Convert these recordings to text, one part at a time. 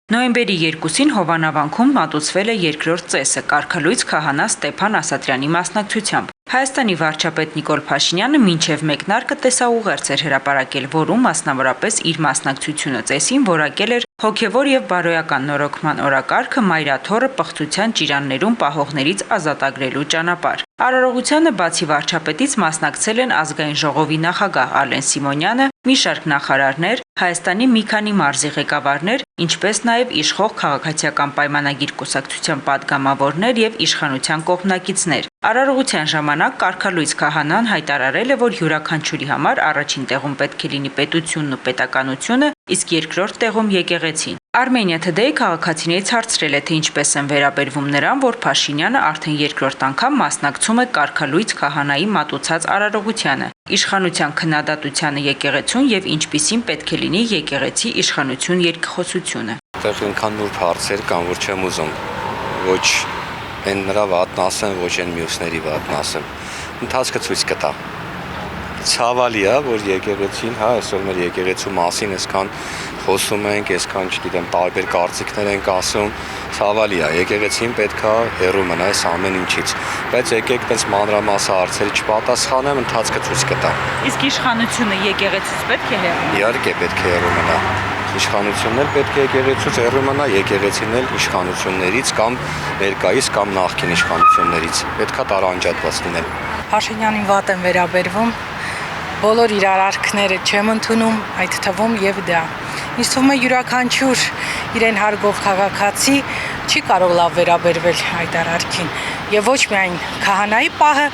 Նոյեմբերի 2-ին Հովանավանքում մատուցվել է երկրորդ ծեսը կարգալույց քահանա Ստեփան Ասատրյանի մասնակցությամբ։ Հայաստանի վարչապետ Նիկոլ Փաշինյանը մինչև մեկնարկը տեսաուղերձ էր հրապարակել, որում մասնավորապես իր մասնակցությունը ծեսին որակել էր հոգևոր եւ բարոյական նորոգման օրակարգը մայրաթոռը պղծության ճիրաններում պահողներից ազատագրելու ճանապարհ։ Արարողությանը բացի վարչապետից մասնակցել են ազգային ժողովի նախագահ Արլեն Սիմոնյանը, մի շարք նախարարներ, Հայաստանի մի քանի մարզի ղեկավարներ, ինչպես նաև իշխող քաղաքացիական պայմանագիր կուսակցության падգամավորներ եւ իշխանության կողմնակիցներ։ Արարողության ժամանակ կարգալույց քահանան հայտարարել է, որ յուրաքանչյուրի համար առաջին տեղում պետք է լինի պետությունն ու պետականությունը, իսկ երկրորդ տեղում եկեղեցին։ Armenia Today քաղաքացիներից հարցրել է, թե ինչպես են վերաբերվում նրան, որ Փաշինյանը արդեն երկրորդ անգամ մասնակցում է կարգալույց քահանայի մատուցած արարողությանը, իշխանության քննադատությանը եկեղեցուն եւ ինչպիսին պետք է լինի եկեղեցի իշխանություն երկխոսությունը։ Այդտեղ ինքան նուրբ հարցեր կան, որ չեմ ուզում ոչ են նրա վատն ասեմ, ոչ են մյուսների վատն ասեմ։ Ընթացքը ցույց կտա։ Ցավալի է, որ եկեղեցին, այսօր մեր եկեղեցու մասին այսքան խոսում ենք, այսքան, չգիտեմ, տարբեր կարծիքներ ենք ասում, ցավալի է, եկեղեցին պետք է հեռու մնա այս ամեն ինչից, բայց եկեք այդպես մանրամասը հարցերի չպատասխանեմ, ընթացքը ցույց կտա։ Իսկ իշխանությունը եկեղեցուց պետք է հեռու։ Իհարկե պետք է հեռու մնա։ Իշխանությունն էլ պետք է եկեղեցուց հեռու մնա, եկեղեցին էլ իշխանություններից կամ ներկայիս կամ նախկին իշխանություններից պետք է տարանջատված լինել։ Փաշինյանին վատ են վերաբերվում, բոլոր իր արարքները չեմ ընդունում, այդ թվում եւ դա։ Ինձ թվում է յուրաքանչյուր իրեն հարգող քաղաքացի չի կարող լավ վերաբերվել այդ արարքին։ Եվ ոչ միայն քահանայի պահը,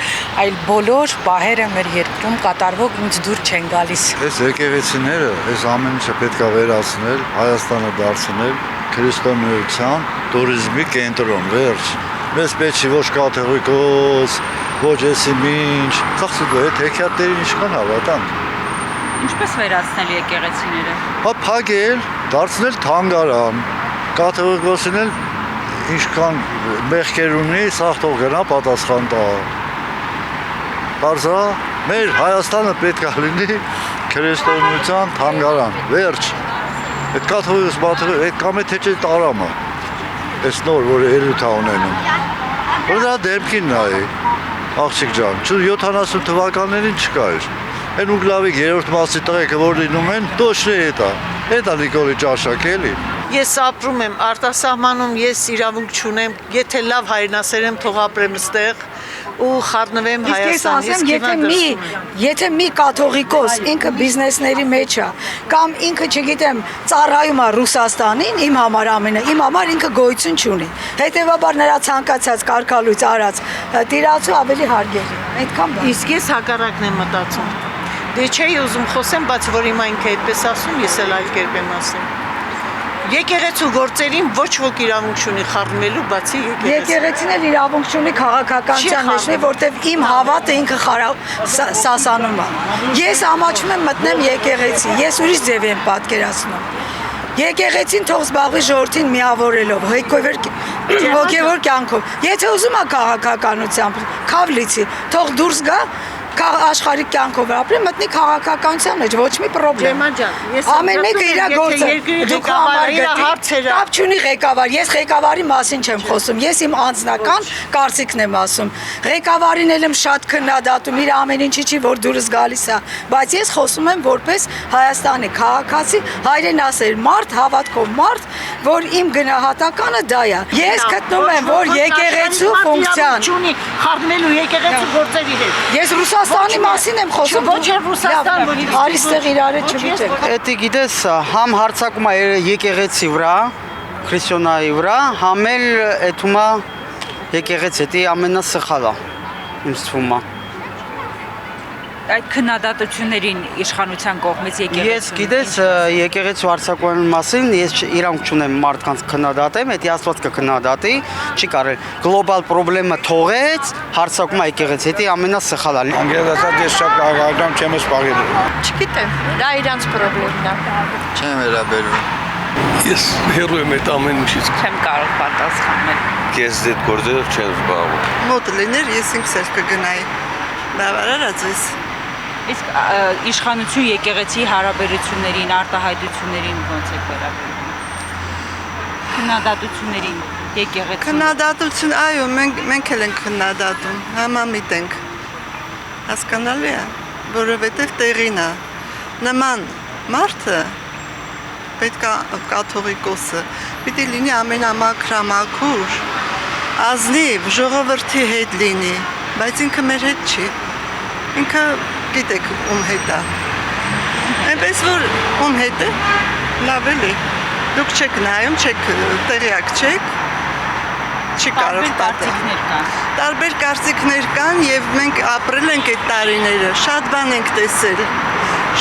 այլ բոլոր պահերը մեր երկրում կատարվող ինձ դուր չեն գալիս։ Այս եկեղեցիները, այս ամեն ինչը պետք է վերացնել, Հայաստանը դարձնել քրիստոնեության տուրիզմի կենտրոն, վերջ։ Մեզ պետք չի ոչ կաթողիկոս, ոչ էսի ինչ, ծախսու այդ հեքիաթներին ինչքան հավատանք։ Ինչպես վերացնել եկեղեցիները։ Փակել, դարձնել թանգարան, կաթողիկոսին էլ ինչքան մեղքեր ունի, սաղ թող գնա պատասխան տա։ Պարզա, մեր Հայաստանը պետք է լինի քրիստոնեության թանգարան, վերջ։ Այդ կաթողիկոս բաթողի, այդ կամ է թե չէ տարամը, այս նոր, որ ելույթ է ունենում։ Որ դրա դեմքին նայի, աղջիկ ջան, 70 թվականներին չկար։ Այն ուգլավի երրորդ մասի տղեկը, որ լինում են, տոշրի հետ է Նիկոլի ճաշակ էլի։ Ես ապրում եմ արտասահմանում, ես իրավունք չունեմ, եթե լավ հայրենասեր եմ, թող ապրեմ ստեղ ու խառնվեմ Հայաստան։ Եթե մի կաթողիկոս ինքը բիզնեսների մեջ է, կամ ինքը, չգիտեմ, ծառայում է Ռուսաստանին, իմ համար ամենը, իմ համար ինքը գոյություն չունի։ Հետևաբար նրա ցանկացած կարգալույց արած տիրացու ավելի հարգելի։ Այդքան բան։ Իսկ ես հակառակն եմ մտածում։ Դե չէի ուզում խոսեմ, բայց որ հիմա ինքը այդպես ասում, ես էլ այլ կերպ եմ ասում։ Եկեղեցու գործերին ոչ ոք իրավունք չունի խառնվելու, բացի եկեղեցին էլ իրավունք չունի քաղաքականության մեջ, որտեվ իմ հավատը ինքը սասանում է։ Ես ամաչում եմ մտնեմ եկեղեցի, ես ուրիշ ձև եմ պատկերացնում։ Եկեղեցին թող զբաղվի ժողովրդին միավորելով, հոգևոր կյանքով։ Եթե ուզում է քաղաքականությամբ, քավ լիցի, թող դուրս գա աշխարհի կյանքով ապրի, մտնի քաղաքականության մեջ, ոչ մի պրոբլեմ։ Ամեն մեկը իր գործը, դուք կապ չունի ղեկավար, ես ղեկավարի մասին չեմ խոսում, ես իմ անձնական կարծիքն եմ ասում։ Ղեկավարին էլ եմ շատ քննադատում, իր ամեն ինչի չի, որ դուրս գալիս է, բայց ես խոսում եմ որպես Հայաստանի քաղաքացի, հայրենասեր մարդ, հավատքով մարդ, որ իմ գնահատականը դա է։ Ես գտնում եմ, որ եկեղեցու ֆունկցիան խառնվելու եկեղեցու գործերի հետ։ Ես Ռուսաստանի մասին եմ խոսում, ոչ էլ Ռուսաստան, ոչ արիստեղ իրար չվիճեք։ Էդի գիտես, համ հարցակում է եկեղեցի վրա, քրիստոնայի վրա, համ էլ էթումա եկեղեցի, դա ամենասխալը ինձ թվում է։ Այդ քննադատություններին իշխանության կողմից եկեղեցու։ Ես գիտես, եկեղեցու հարցակման մասին ես իրանք չունեմ մարդկանց քննադատեմ, դա Աստված կքննադատի, չի կարել։ Գլոբալ խնդրը թողեց, հարցակում է եկեղեցի, դա ամենասխալը։ Անգլիացիական ես շատ կարողանում չեմ սպառել։ Չգիտեմ, դա իրանց խնդիրն է։ Չեմ վերաբերվում։ Ես հեռու եմ այդ ամեն ինչից։ Չեմ կարող պատասխանել։ Ես այդ գործերով չեմ զբաղվում։ Մոտ լիներ, ես ինքս էլ կգնայի։ Բավարարած ես։ Իսկ իշխանություն եկեղեցի հարաբերություններին, արտահայտություններին ոնց եք վերաբերվում։ քննադատություններին եկեղեցու։ Քննադատություն, այո, մենք էլ ենք քննադատում, համամիտ ենք։ Հասկանալի է, որովհետև տեղին է։ Նման մարդը պետք է կաթողիկոսը պիտի լինի ամենամաքրամաքուր, ազնիվ, ժողովրդի հետ լինի, բայց ինքը մեր հետ չի։ Ինքը գիտեք ում հետ է։ Այնպես որ ում հետ է, լավ էլի։ Դուք չեք նայում, չեք տեղյակ չեք, չի կարող կարծիքներ կան։ Տարբեր կարծիքներ կան եւ մենք ապրել ենք այդ տարիները, շատ բան ենք տեսել,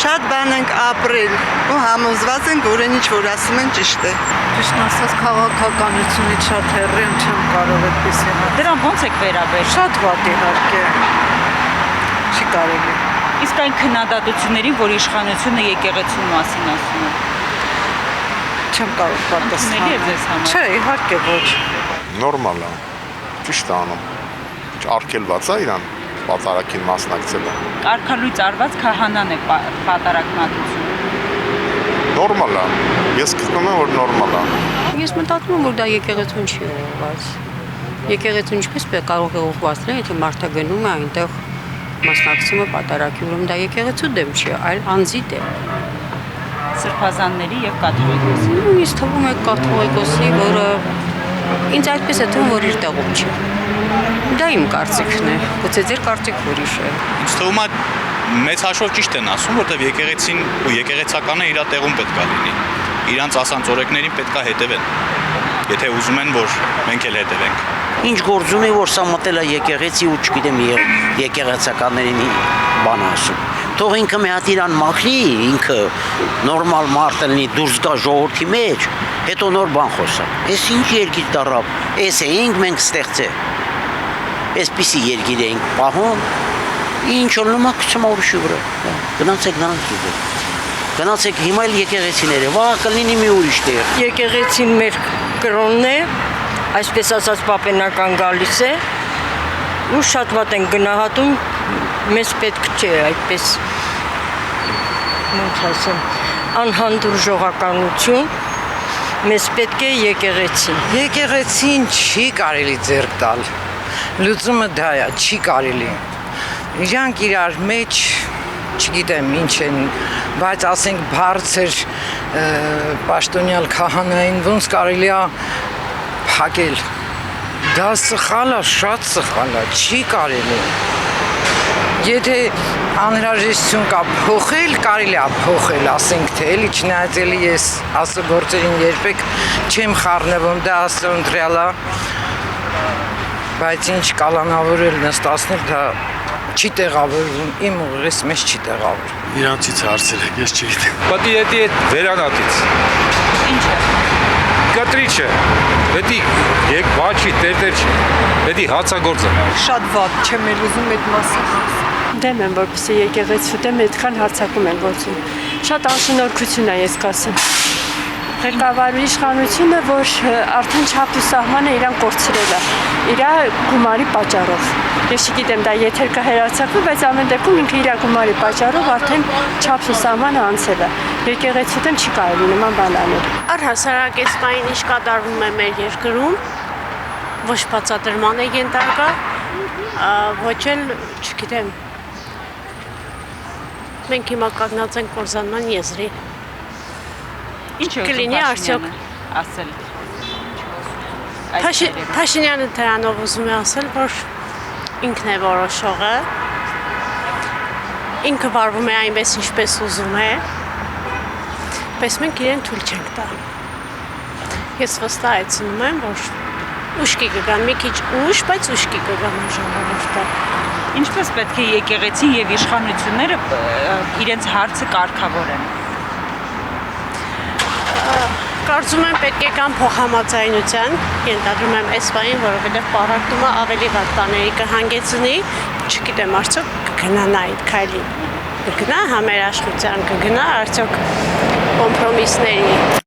շատ բան ենք ապրել ու համոզված ենք, որ ինչ որ ասում են ճիշտ է։ Ճիշտ ասած քաղաքականությունից շատ հեռու եմ, չեմ կարող այդպես եղել։ Դրան ո՞նց եք վերաբերվում։ Շատ վատ իհարկե։ Չի կարելի։ Իսկ այն քննադատություններին, որ իշխանությունը եկեղեցու մասին ասում է։ Չեմ կարող պատասխանել։ Ընդունելի է ձեզ համար։ Չէ, իհարկե ոչ։ Նորմալ է, ճիշտ է անում, արգելված է իրան պատարագին մասնակցելը։ Արքալույց արված քահանան է պատարագ մատուցում։ Նորմալ է, ես գտնում եմ, որ նորմալ է։ Ես մտածում եմ, որ դա եկեղեցուն չի ուղղված։ Եկեղեցուն ինչպես կարող է ուղղված լինել, եթե մարդը գնում է այնտեղ մասնակցում է պատարագի, ուրեմն դա եկեղեցու դեմ չի, այլ անձի դեմ։ Սրբազանների եւ կաթողիկոսի։ Ինձ թվում է կաթողիկոսի, որը ինձ այդպես է թվում, որ իր տեղում չի։ Դա իմ կարծիքն է, գուցե ձեր կարծիքը ուրիշ է։ Ինձ թվում է մեծ հաշվով ճիշտ են ասում, որտեղ եկեղեցին ու եկեղեցականը իր տեղում պետք է լինի։ Իրանց ասած օրենքներին պետք է հետևեն։ Եթե ուզում են, որ մենք էլ հետևենք։ Ինչ գործ ունի, որ սա մտել է եկեղեցի ու չգիտեմ եկեղեցականներին բան ասում։ Թող ինքը մի հատ իրան մաքրի, ինքը նորմալ մարդ լինի, դուրս գա ժողովրդի մեջ, հետո նոր բան խոսա։ Էս ինչ երկիր դարավ, էս էինք մենք ստեղծել։ Էսպիսի երկիր էինք պահում, ինչ օրնում ակցում ուրիշի վրա։ Գնացեք նրանց դուք։ Գնացեք հիմա էլ եկեղեցիները, վաղ կլինի մի ուրիշ տեղ։ Եկեղեցին մեր կրոնն է, այսպես ասած պապենական գալիս է, ու շատ վատ են գնահատում, մեզ պետք չէ այդպես, ոնց ասեմ, անհանդուրժողականություն, մեզ պետք է եկեղեցին։ Եկեղեցին չի կարելի ձեռք տալ։ Լուծումը դա է, չի կարելի։ Իրանք իրար մեջ, չգիտեմ ինչ են, բայց ասենք բարձր պաշտոնյալ քահանային ոնց կարելի է փակել։ Դա սխալ է, շատ սխալ է, չի կարելի։ Եթե անհրաժեշտություն կա փոխել, կարելի է փոխել, ասենք թե էլի չնայած էլի ես աստծո երբեք չեմ խառնվում, դա աստծո ընտրյալ է, բայց ինչ կալանավորել, նստացնել, դա չի տեղավորվում, իմ ուղղից մեզ չի տեղավորվում։ Իրանցից հարցեր եք, ես չգիտեմ։ Պատի հետի այդ վերանատից։ Ինչ է։ Կտրիչը, հետի եկ բաչի, տերտեր չի, հետի հացագործը։ Շատ վատ չեմ էլ ուզում այդ մասին։ Դեմ եմ, որպեսզի եկեղեցու դեմ այդքան հարձակում են գործում։ Շատ անշնորհքություն է ես կասեմ։ Ղեկավարի իշխանությունը, որ արդեն չափ ու սահմանը իրան կորցրել է, իր գումարի պատճառով։ Ես չգիտեմ դա եթեր կհեռարձակվի, բայց ամեն դեպքում ինքը իր գումարի պատճառով արդեն չափ ու սահմանը անցել է։ Եկեղեցու դեմ չի կարելի նման բան անել։ Առհասարակ այս բանին ինչ կատարվում է մեր երկրում, ոչ բացատրման է ենթարկա, ոչ էլ, չգիտեմ, մենք հիմա կանգնած ենք կորզանման եզրի։ Ինչ է կլինի արդյոք ասել։ Փաշինյանը դրանով ուզում է ասել, որ ինքն է որոշողը, ինքը վարվում է այնպես ինչպես ուզում է, բայց մենք իրեն թույլ չենք տա։ Ես վստահեցնում եմ, որ ուշքի կգան, մի քիչ ուշ, բայց ուշքի կգան ժողովուրդը։ Ինչպես պետք է եկեղեցին եւ իշխանությունները իրենց հարցը կարգավորեն։ Կարծում եմ պետք է կան փոխհամաձայնության, ենթադրում եմ այս բանին, որովհետև պարարտումը ավելի վատ բաների կհանգեցնի, չգիտեմ արդյոք կգնա նա այդ քայլին, կգնա համերաշխության, կգնա արդյոք կոմպրոմիսների։